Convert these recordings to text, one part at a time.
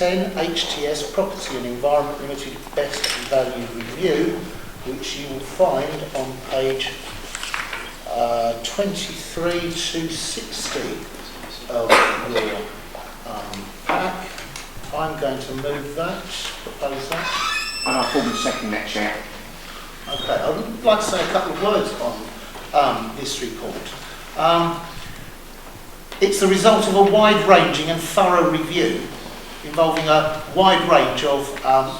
10, HTS Property and Environment Limited Best Value Review, which you will find on page 23 to 60 of your pack. I'm going to move that, propose that. And I formally second that, Chair. Okay, I would like to say a couple of words on this report. It's the result of a wide-ranging and thorough review involving a wide range of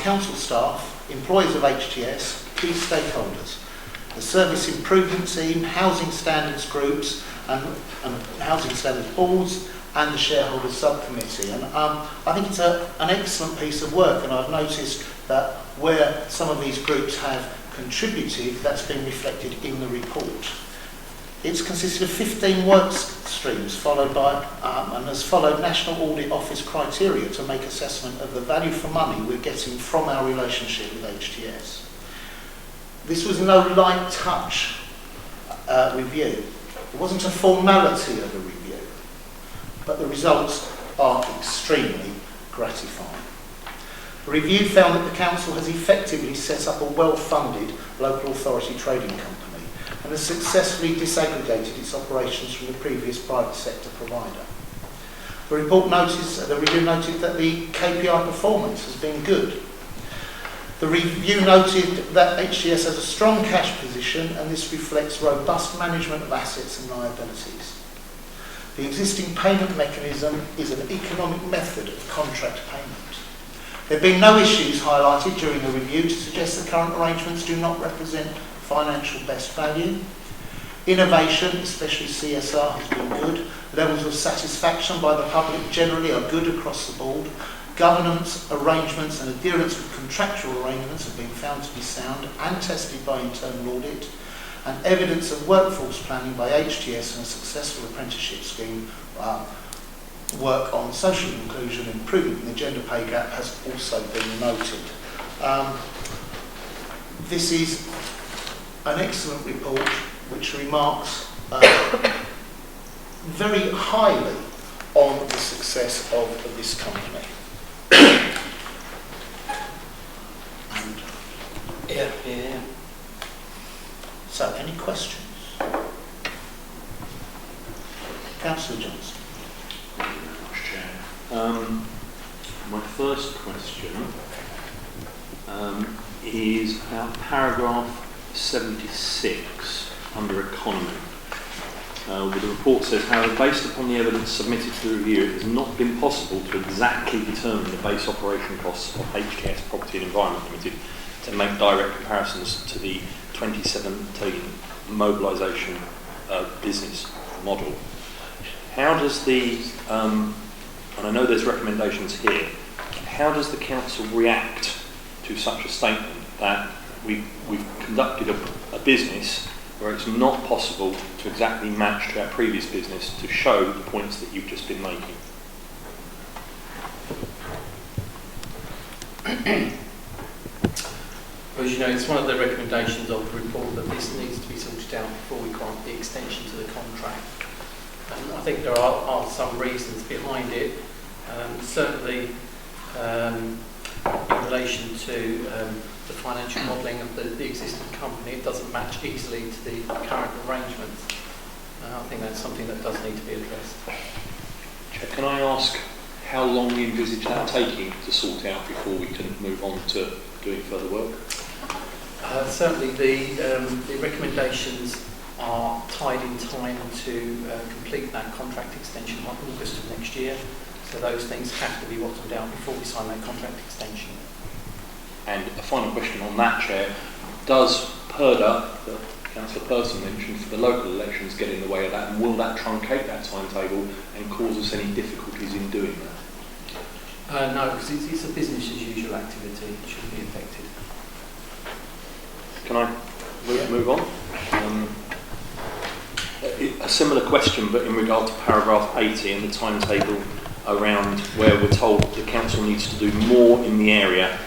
council staff, employees of HTS, key stakeholders, the service improvement team, housing standards groups and housing standards boards, and the shareholders subcommittee. And I think it's an excellent piece of work, and I've noticed that where some of these groups have contributed, that's been reflected in the report. It's consisted of 15 work streams followed by, and has followed National Audit Office criteria to make assessment of the value for money we're getting from our relationship with HTS. This was no light touch review. It wasn't a formality of a review, but the results are extremely gratifying. The review found that the Council has effectively set up a well-funded local authority trading company and has successfully disaggregated its operations from the previous private sector provider. The review noted that the KPI performance has been good. The review noted that HTS has a strong cash position, and this reflects robust management of assets and liabilities. The existing payment mechanism is an economic method of contract payment. There have been no issues highlighted during the review to suggest the current arrangements do not represent financial best value. Innovation, especially CSR, has been good. Levels of satisfaction by the public generally are good across the board. Governance, arrangements and adherence with contractual arrangements have been found to be sound and tested by internal audit. And evidence of workforce planning by HTS and a successful apprenticeship scheme work on social inclusion and improvement in the gender pay gap has also been noted. This is an excellent report which remarks very highly on the success of this company. And yeah. So, any questions? Councillor Johnson. My first question is about paragraph 76 under economy. Where the report says, however, based upon the evidence submitted to the review, it has not been possible to exactly determine the base operation costs of HTS Property and Environment Limited to make direct comparisons to the 2017 mobilisation business model. How does the, and I know there's recommendations here, how does the council react to such a statement that we've conducted a business where it's not possible to exactly match to our previous business to show the points that you've just been making? Well, as you know, it's one of the recommendations of the report that this needs to be sorted out before we grant the extension to the contract. And I think there are some reasons behind it. Certainly, in relation to the financial modelling of the existing company, it doesn't match easily to the current arrangements. I think that's something that does need to be addressed. Can I ask how long you envisage that taking to sort out before we can move on to doing further work? Certainly the recommendations are tied in time to complete that contract extension by August of next year. So those things have to be bottomed out before we sign that contract extension. And a final question on that, Chair. Does PERDA, that Councillor Person mentioned, for the local elections get in the way of that, and will that truncate that timetable and cause us any difficulties in doing that? No, because it's a business as usual activity. It shouldn't be affected. Can I move on? A similar question, but in regard to paragraph 80 and the timetable around where we're told the council needs to do more in the area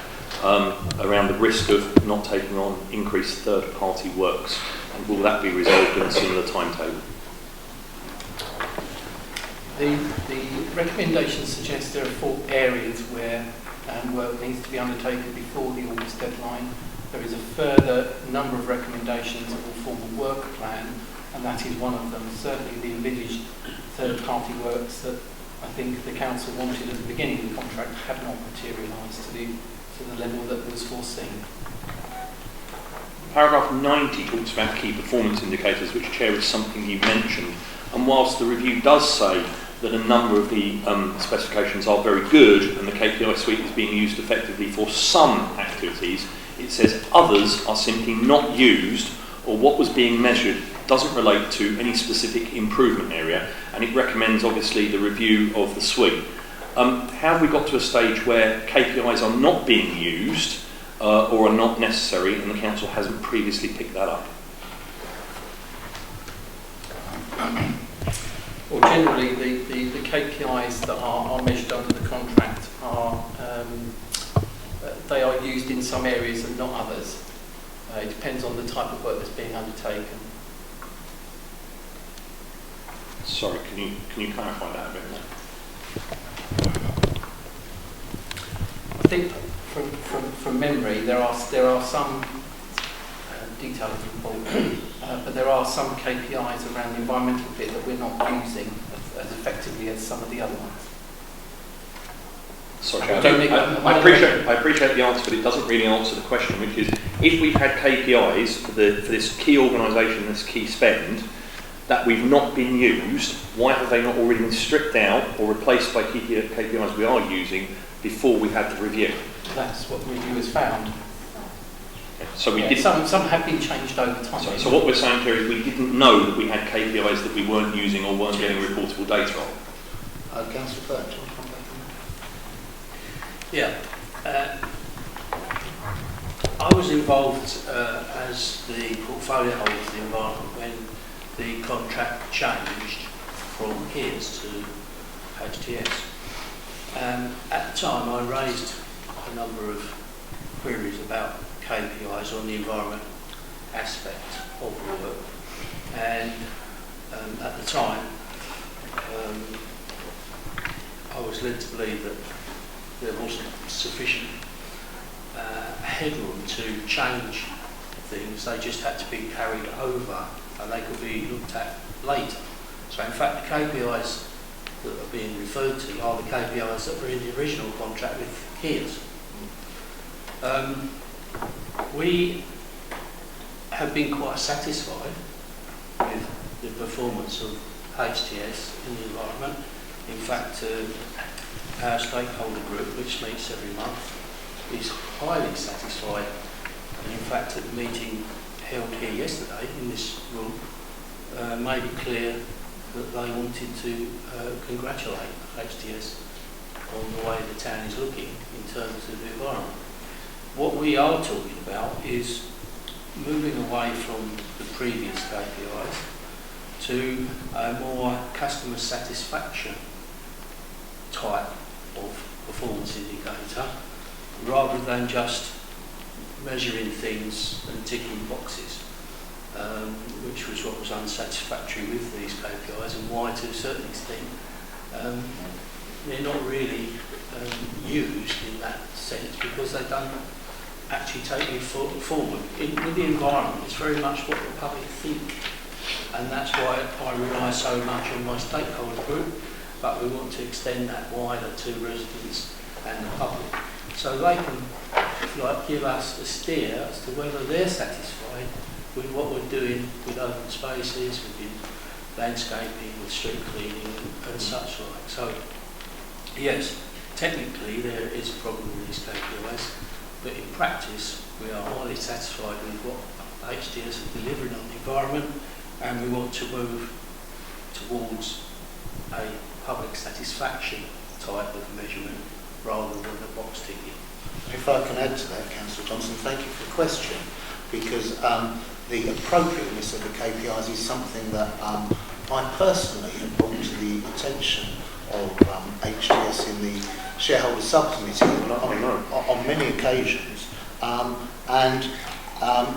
around the risk of not taking on increased third-party works, and will that be resolved in a similar timetable? The recommendation suggests there are 4 areas where work needs to be undertaken before the August deadline. There is a further number of recommendations that will form a work plan, and that is one of them. Certainly the envisaged third-party works that I think the council wanted at the beginning of the contract have not materialised to the level that was foreseen. Paragraph 90 talks about key performance indicators, which, Chair, is something you mentioned. And whilst the review does say that a number of the specifications are very good and the KPI suite is being used effectively for some activities, it says others are simply not used, or what was being measured doesn't relate to any specific improvement area, and it recommends obviously the review of the suite. Have we got to a stage where KPIs are not being used or are not necessary, and the council hasn't previously picked that up? Well, generally the KPIs that are measured under the contract are they are used in some areas and not others. It depends on the type of work that's being undertaken. Sorry, can you clarify that a bit more? I think from memory there are some detail is important, but there are some KPIs around the environmental bit that we're not using as effectively as some of the other ones. Sorry, I appreciate the answer, but it doesn't really answer the question, which is, if we've had KPIs for this key organisation, this key spend, that we've not been used, why have they not already been stripped out or replaced by KPIs we are using before we had the review? That's what the review has found. So we did. Some have been changed over time. So what we're saying here is we didn't know that we had KPIs that we weren't using or weren't getting reportable data on. Councillor Burke, do you want to come back on that? Yeah. I was involved as the portfolio holder of the environment when the contract changed from HTS to HTS. At the time I raised a number of queries about KPIs on the environment aspect of the work, and at the time I was led to believe that there wasn't sufficient headroom to change things. They just had to be carried over and they could be looked at later. So in fact the KPIs that are being referred to are the KPIs that were in the original contract with HTS. We have been quite satisfied with the performance of HTS in the environment. In fact, our stakeholder group, which meets every month, is highly satisfied. And in fact, at the meeting held here yesterday in this room, made it clear that they wanted to congratulate HTS on the way the town is looking in terms of the environment. What we are talking about is moving away from the previous KPIs to a more customer satisfaction type of performance indicator, rather than just measuring things and ticking boxes, which was what was unsatisfactory with these KPIs, and why to a certain extent they're not really used in that sense, because they don't actually take you forward. With the environment, it's very much what the public think, and that's why I rely so much on my stakeholder group, but we want to extend that wider to residents and the public, so they can, if you like, give us a steer as to whether they're satisfied with what we're doing with open spaces, with landscaping, with street cleaning and such like. So yes, technically there is a problem with these KPIs, but in practice we are highly satisfied with what HTS are delivering on the environment, and we want to move towards a public satisfaction type of measurement rather than a box ticking. If I can add to that, Councillor Johnson, thank you for the question, because the appropriateness of the KPIs is something that I personally have brought to the attention of HTS in the shareholder subcommittee on many occasions, and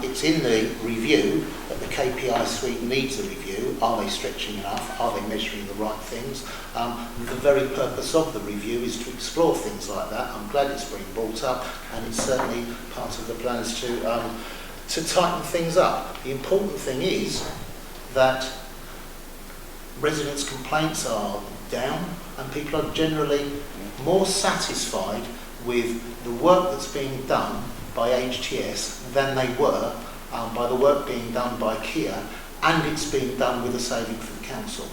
It's in the review that the KPI suite needs a review. Are they stretching enough? Are they measuring the right things? The very purpose of the review is to explore things like that. I'm glad it's being brought up, and it's certainly part of the plans to tighten things up. The important thing is that residents' complaints are down and people are generally more satisfied with the work that's being done by HTS than they were by the work being done by Kia, and it's being done with a saving for the council.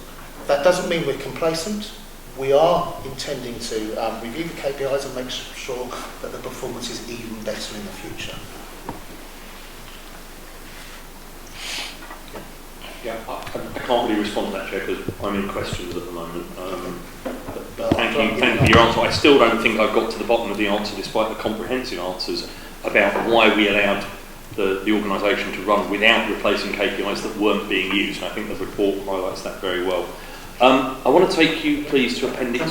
That doesn't mean we're complacent. We are intending to review the KPIs and make sure that the performance is even better in the future. Yeah, I can't really respond to that, Chair, because I'm in questions at the moment. But thank you for your answer. I still don't think I've got to the bottom of the answer, despite the comprehensive answers, about why we allowed the organisation to run without replacing KPIs that weren't being used. And I think the report highlights that very well. I want to take you, please, to Appendix...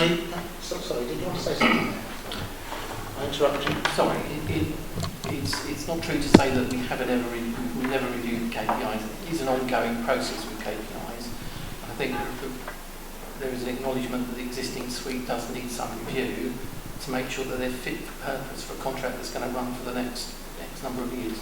Sorry, did you want to say something there? I interrupted you. Sorry, it's not true to say that we never reviewed KPIs. It is an ongoing process with KPIs. I think that there is an acknowledgement that the existing suite does need some review to make sure that they're fit for purpose for a contract that's going to run for the next X number of years.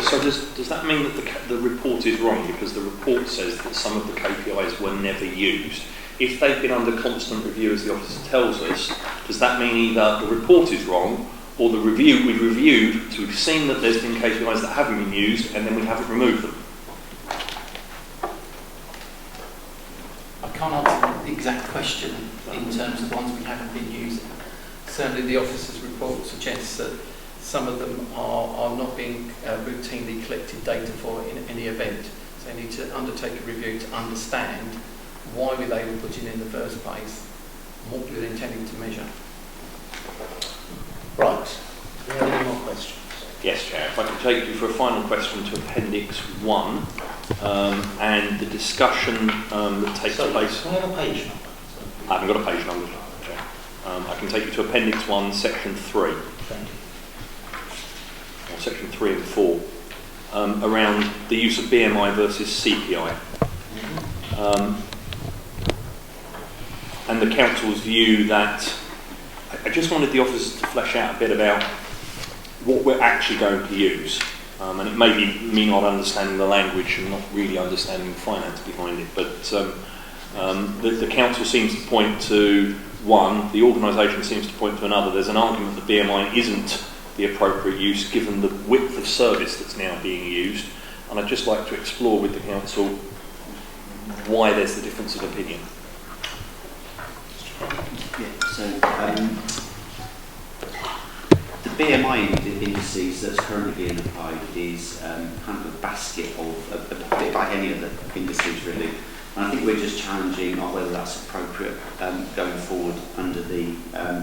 So does that mean that the report is wrong, because the report says that some of the KPIs were never used? If they've been under constant review, as the officer tells us, does that mean either the report is wrong, or the review we've reviewed to have seen that there's been KPIs that haven't been used and then we haven't removed them? I can't answer the exact question in terms of ones we haven't been using. Certainly the officer's report suggests that some of them are not being routinely collected data for in any event. So they need to undertake a review to understand why were they were put in the first place and what we were intending to measure. Right. Do we have any more questions? Yes, Chair. If I can take you for a final question to Appendix 1 and the discussion that takes place... Can I have a page number? I haven't got a page number, Chair. I can take you to Appendix 1, Section 3. Thank you. Or Section 3 and 4, around the use of BMI versus CPI. And the Council's view that... I just wanted the officers to flesh out a bit about what we're actually going to use. And it may be me not understanding the language and not really understanding the finance behind it, but the Council seems to point to one, the organisation seems to point to another. There's an argument that BMI isn't the appropriate use given the width of service that's now being used, and I'd just like to explore with the Council why there's the difference of opinion. Yeah, so the BMI indices that's currently being applied is kind of a basket of a bit like any other indices really, and I think we're just challenging on whether that's appropriate going forward under the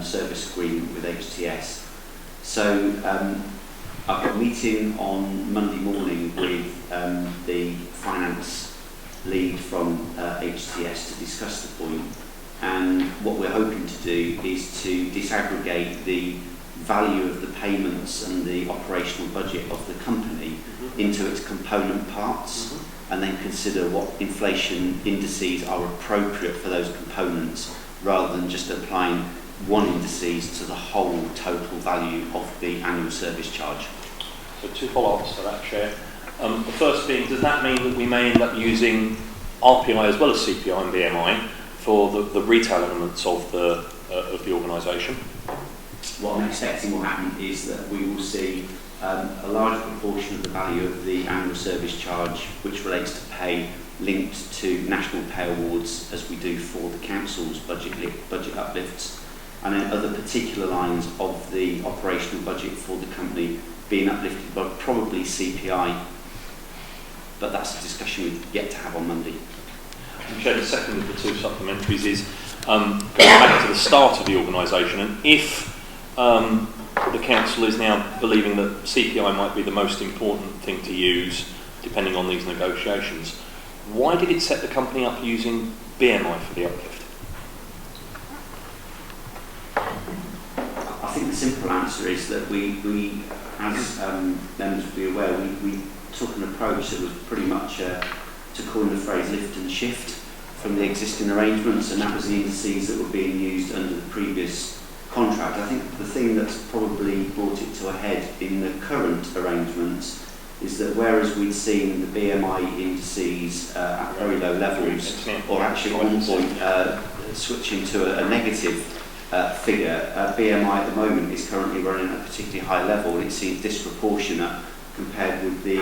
service agreement with HTS. So I've got a meeting on Monday morning with the finance lead from HTS to discuss the point. And what we're hoping to do is to disaggregate the value of the payments and the operational budget of the company into its component parts, and then consider what inflation indices are appropriate for those components, rather than just applying one indices to the whole total value of the annual service charge. So two follow-ups to that, Chair. The first being, does that mean that we may end up using RPI as well as CPI and BMI for the retail elements of the organisation? What I'm expecting will happen is that we will see a large proportion of the value of the annual service charge, which relates to pay, linked to national pay awards, as we do for the council's budget uplifts, and then other particular lines of the operational budget for the company being uplifted by probably CPI, but that's a discussion we've yet to have on Monday. Chair, the second of the two supplementaries is going back to the start of the organisation, and if the Council is now believing that CPI might be the most important thing to use, depending on these negotiations, why did it set the company up using BMI for the uplift? I think the simple answer is that we as members will be aware, we took an approach that was pretty much, to coin the phrase, lift and shift from the existing arrangements, and that was the indices that were being used under the previous contract. I think the thing that's probably brought it to a head in the current arrangements is that whereas we'd seen the BMI indices at very low levels, or actually at one point switching to a negative figure, BMI at the moment is currently running at a particularly high level, and it seems disproportionate compared with the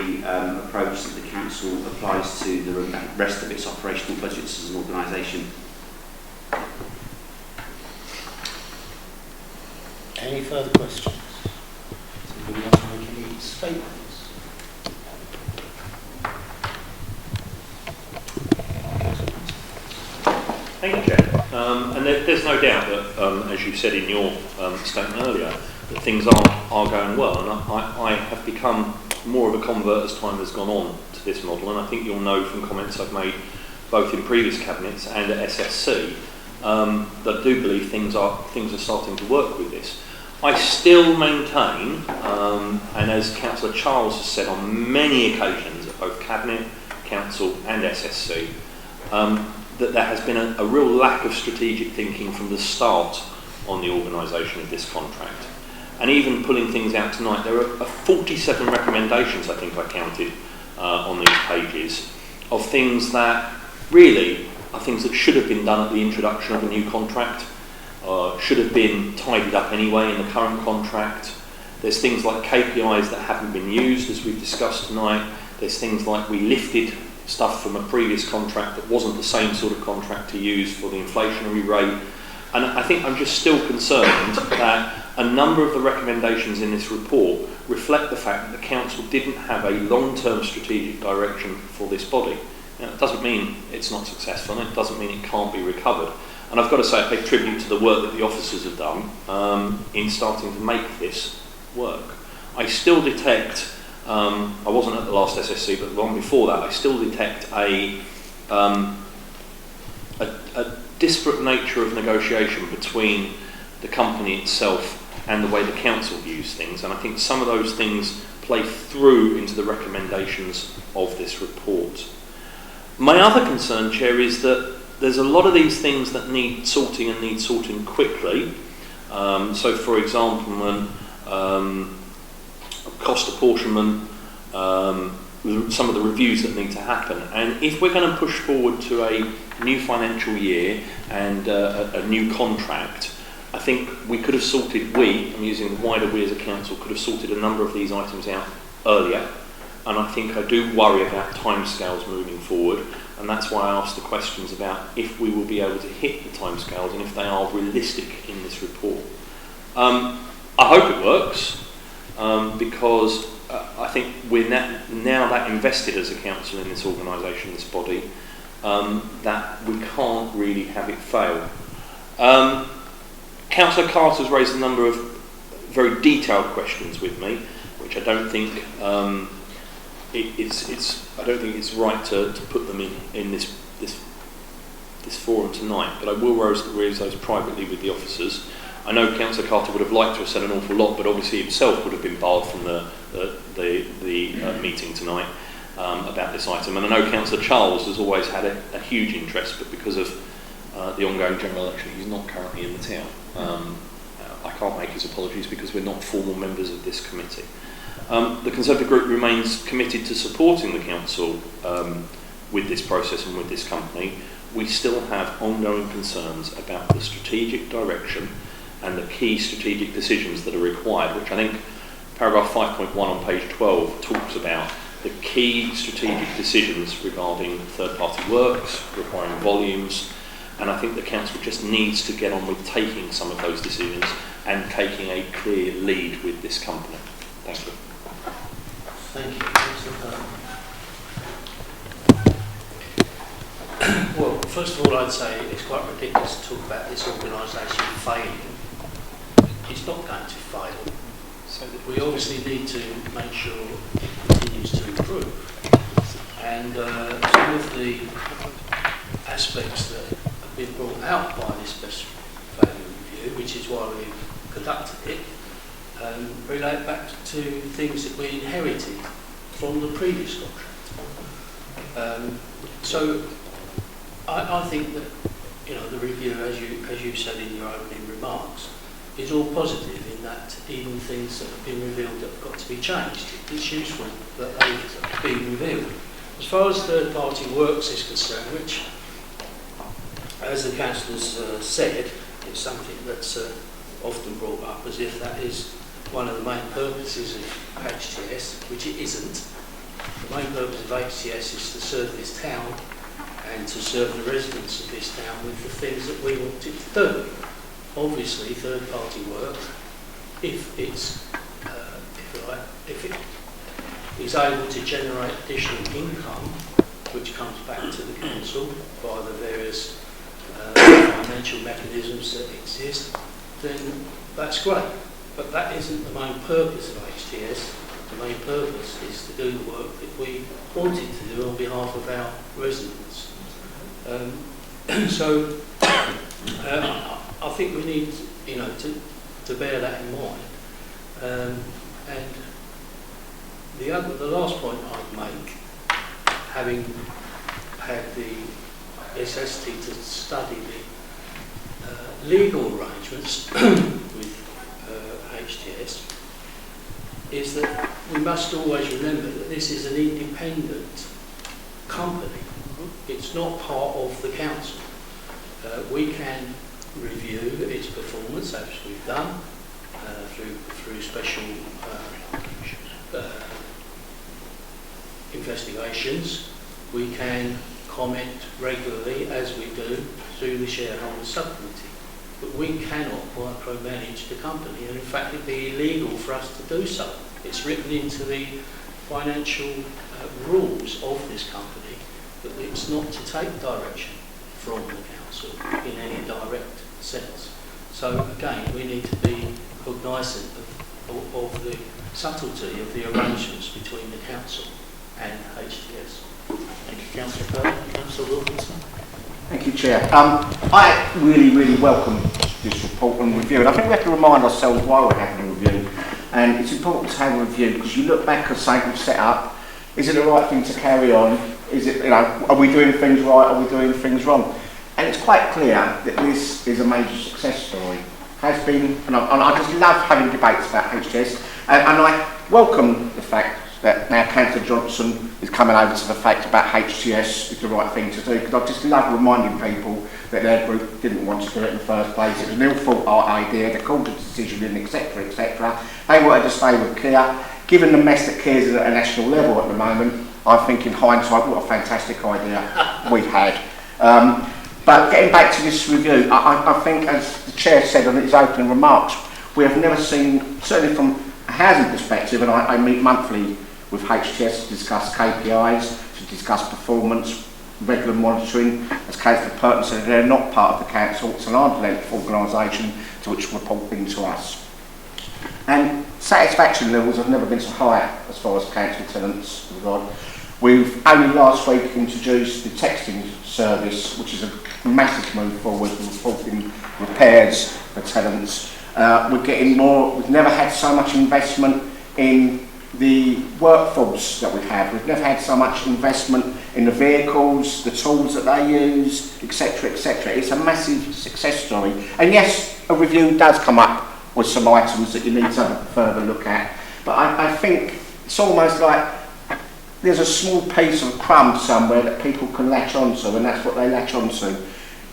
approach that the council applies to the rest of its operational budgets as an organisation. Any further questions? Does anybody want to make any statements? Thank you, Chair. And there's no doubt that, as you said in your statement earlier, that things are going well. And I have become more of a convert as time has gone on to this model. And I think you'll know from comments I've made both in previous cabinets and at SSC that I do believe things are starting to work with this. I still maintain, and as Councillor Charles has said on many occasions at both Cabinet, Council and SSC, that there has been a real lack of strategic thinking from the start on the organisation of this contract. And even pulling things out tonight, there are 47 recommendations, I think I counted, on these pages, of things that really are things that should have been done at the introduction of a new contract, should have been tidied up anyway in the current contract. There's things like KPIs that haven't been used, as we've discussed tonight. There's things like we lifted stuff from a previous contract that wasn't the same sort of contract to use for the inflationary rate. And I think I'm just still concerned that a number of the recommendations in this report reflect the fact that the council didn't have a long-term strategic direction for this body. Now, it doesn't mean it's not successful, and it doesn't mean it can't be recovered. And I've got to say, I pay tribute to the work that the officers have done in starting to make this work. I still detect, I wasn't at the last SSC, but the one before that, I still detect a disparate nature of negotiation between the company itself and the way the council views things, and I think some of those things play through into the recommendations of this report. My other concern, Chair, is that there's a lot of these things that need sorting and need sorting quickly. So, for example, when cost apportionment, some of the reviews that need to happen. And if we're going to push forward to a new financial year and a new contract, I think we could have sorted, I'm using the wider we as a council, could have sorted a number of these items out earlier. And I think I do worry about timescales moving forward. And that's why I asked the questions about if we will be able to hit the timescales and if they are realistic in this report. I hope it works, because I think we're now that invested as a council in this organisation, this body, that we can't really have it fail. Councillor Carter's raised a number of very detailed questions with me, which I don't think it's right to put them in this forum tonight. But I will raise those privately with the officers. I know Councillor Carter would have liked to have said an awful lot, but obviously himself would have been barred from the meeting tonight about this item. And I know Councillor Charles has always had a huge interest, but because of the ongoing general election, he's not currently in the town. I can't make his apologies because we're not formal members of this committee. The Conservative Group remains committed to supporting the council with this process and with this company. We still have ongoing concerns about the strategic direction and the key strategic decisions that are required, which I think paragraph 5.1 on page 12 talks about the key strategic decisions regarding third-party works, requiring volumes, and I think the council just needs to get on with taking some of those decisions and taking a clear lead with this company. Thank you. Thank you. Councillor Byrne. Well, first of all, I'd say it's quite ridiculous to talk about this organisation failing. It's not going to fail. So that we obviously need to make sure it continues to improve. And some of the aspects that have been brought out by this best value review, which is why we've conducted it relate back to things that we inherited from the previous contract. So I think that, you know, the review, as you said in your opening remarks, is all positive in that even things that have been revealed that have got to be changed, it's useful that they've been revealed. As far as third-party works is concerned, which, as the councillors said, it's something that's often brought up as if that is one of the main purposes of HTS, which it isn't. The main purpose of HTS is to serve this town and to serve the residents of this town with the things that we want it to do. Obviously, third-party work, if it is able to generate additional income, which comes back to the council via the various financial mechanisms that exist, then that's great. But that isn't the main purpose of HTS. The main purpose is to do the work that we wanted to do on behalf of our residents. So I think we need, you know, to bear that in mind. And the last point I'd make, having had the necessity to study the legal arrangements with HTS, is that we must always remember that this is an independent company. It's not part of the council. We can review its performance, as we've done, through special investigations. We can comment regularly, as we do, through the shareholder subcommittee. But we cannot micromanage the company, and in fact it'd be illegal for us to do so. It's written into the financial rules of this company that it's not to take direction from the council in any direct sense. So again, we need to be cognizant of the subtlety of the arrangements between the council and HTS. Thank you, Councillor Bell. Councillor Wilkinson. Thank you, Chair. I really welcome this report and review, and I think we have to remind ourselves why we're having a review. And it's important to have a review because you look back at something we've set up. Is it the right thing to carry on? Is it, you know, are we doing things right? Are we doing things wrong? And it's quite clear that this is a major success story. Has been, and I just love having debates about HTS, and I welcome the fact that now Councillor Johnson is coming over to the fact about HTS is the right thing to do, because I just love reminding people that their group didn't want to do it in the first place. It was an ill-thought idea, they called the decision in, etc, etc. They wanted to stay with Kia. Given the mess that Kia's at a national level at the moment, I think in hindsight, what a fantastic idea we had. But getting back to this review, I think, as the Chair said on his opening remarks, we have never seen, certainly from a housing perspective, and I meet monthly with HTS to discuss KPIs, to discuss performance, regular monitoring. As Councillor Purton said, they're not part of the council, it's an arm's length organisation to which report into us. And satisfaction levels have never been so high as far as council tenants are concerned. We've only last week introduced the texting service, which is a massive move forward in reporting repairs for tenants. We're getting more, we've never had so much investment in the workforce that we have. We've never had so much investment in the vehicles, the tools that they use, etc, etc. It's a massive success story. And yes, a review does come up with some items that you need to further look at. But I think it's almost like there's a small piece of crumb somewhere that people can latch onto, and that's what they latch onto.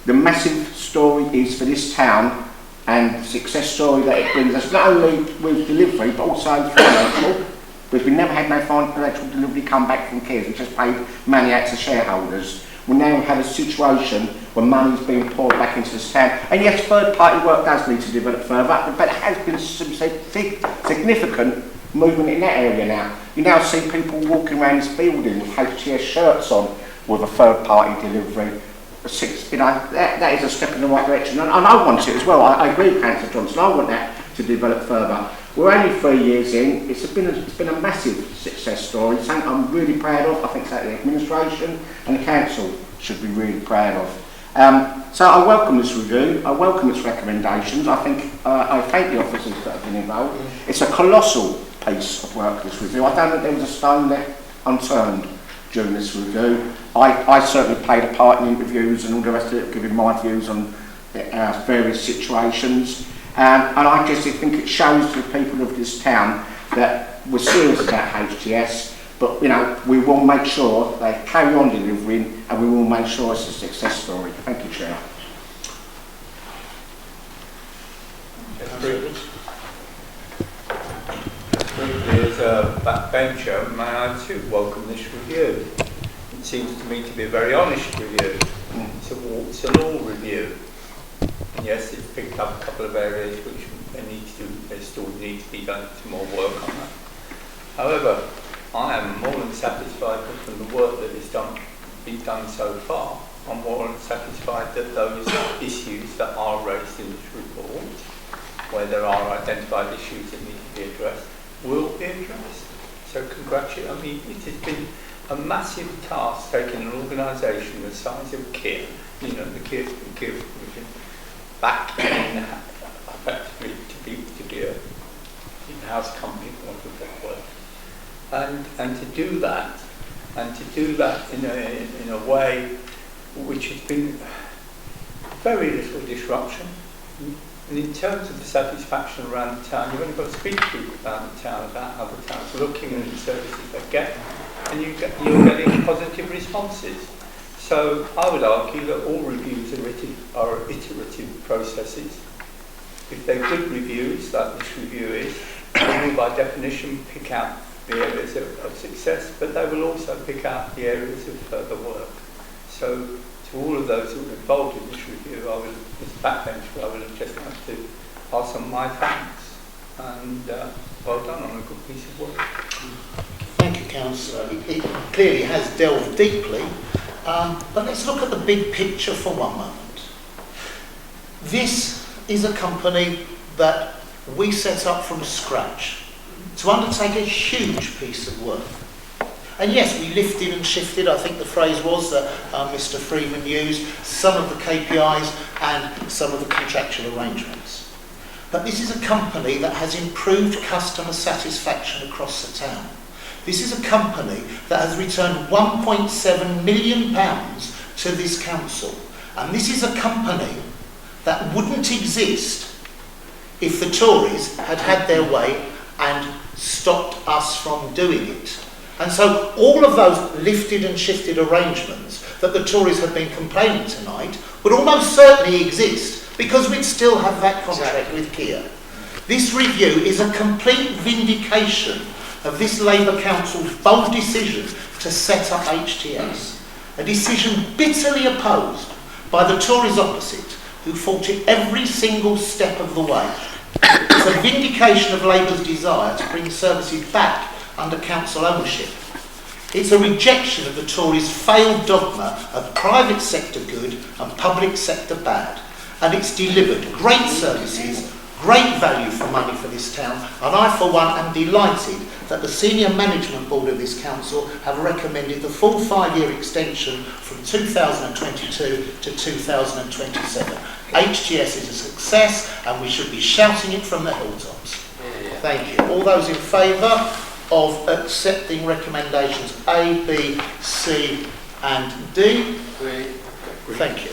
The massive story is for this town, and the success story that it brings us, not only with delivery, but also financial. We've never had no financial delivery come back from Kia. We just paid money out to shareholders. We now have a situation where money's being poured back into this town. And yes, third-party work does need to develop further, but there has been some significant movement in that area now. You now see people walking around this building with HTS shirts on with a third-party delivery. You know, that is a step in the right direction, and I want it as well. I agree with Councillor Johnson. I want that to develop further. We're only 3 years in. It's been a massive success story. Something I'm really proud of. I think that the administration and the council should be really proud of. So I welcome this review, I welcome its recommendations. I thank the officers that have been involved. It's a colossal piece of work, this review. I don't think there was a stone left unturned during this review. I certainly played a part in interviews and all the rest of it, giving my views on various situations. And I just think it shows to the people of this town that we're serious about HTS, but we will make sure they carry on delivering, and we will make sure it's a success story. Thank you, Chair. As a backbencher, may I too welcome this review. It seems to me to be a very honest review. It's a warts and all review. And yes, it's picked up a couple of areas which there still needs to be done some more work on that. However, I am more than satisfied from the work that has been done so far. I'm more than satisfied that those issues that are raised in this report, where there are identified issues that need to be addressed, will be addressed. So congratulate. I mean, it has been a massive task taking an organisation the size of KIA, the KIA Commission, back in effectively to be a in-house company, for want of a better word. And to do that in a way which has been very little disruption. And in terms of the satisfaction around the town, you've only got to speak to people about the town, about how the town's looking and the services they get, and you're getting positive responses. So I would argue that all reviews are iterative processes. If they're good reviews, like this review is, they will by definition pick out the areas of success, but they will also pick out the areas of further work. So to all of those who were involved in this review, as a backbencher, I would have just like to pass on my thanks, and well done on a good piece of work. Thank you, Councillor. It clearly has delved deeply, but let's look at the big picture for one moment. This is a company that we set up from scratch to undertake a huge piece of work. And yes, we lifted and shifted, I think the phrase was that Mr. Freeman used, some of the KPIs and some of the contractual arrangements. But this is a company that has improved customer satisfaction across the town. This is a company that has returned £1.7 million to this council. And this is a company that wouldn't exist if the Tories had had their way and stopped us from doing it. And so all of those lifted and shifted arrangements that the Tories have been complaining tonight would almost certainly exist because we'd still have that contract with Kia. This review is a complete vindication of this Labour Council's bold decision to set up HTS, a decision bitterly opposed by the Tories opposite, who fought it every single step of the way. It's a vindication of Labour's desire to bring services back under council ownership. It's a rejection of the Tories' failed dogma of private sector good and public sector bad. And it's delivered great services, great value for money for this town, and I for one am delighted that the senior management board of this council have recommended the full 5-year extension from 2022 to 2027. HTS is a success and we should be shouting it from the hilltops. Thank you. All those in favour of accepting recommendations A, B, C and D? Thank you.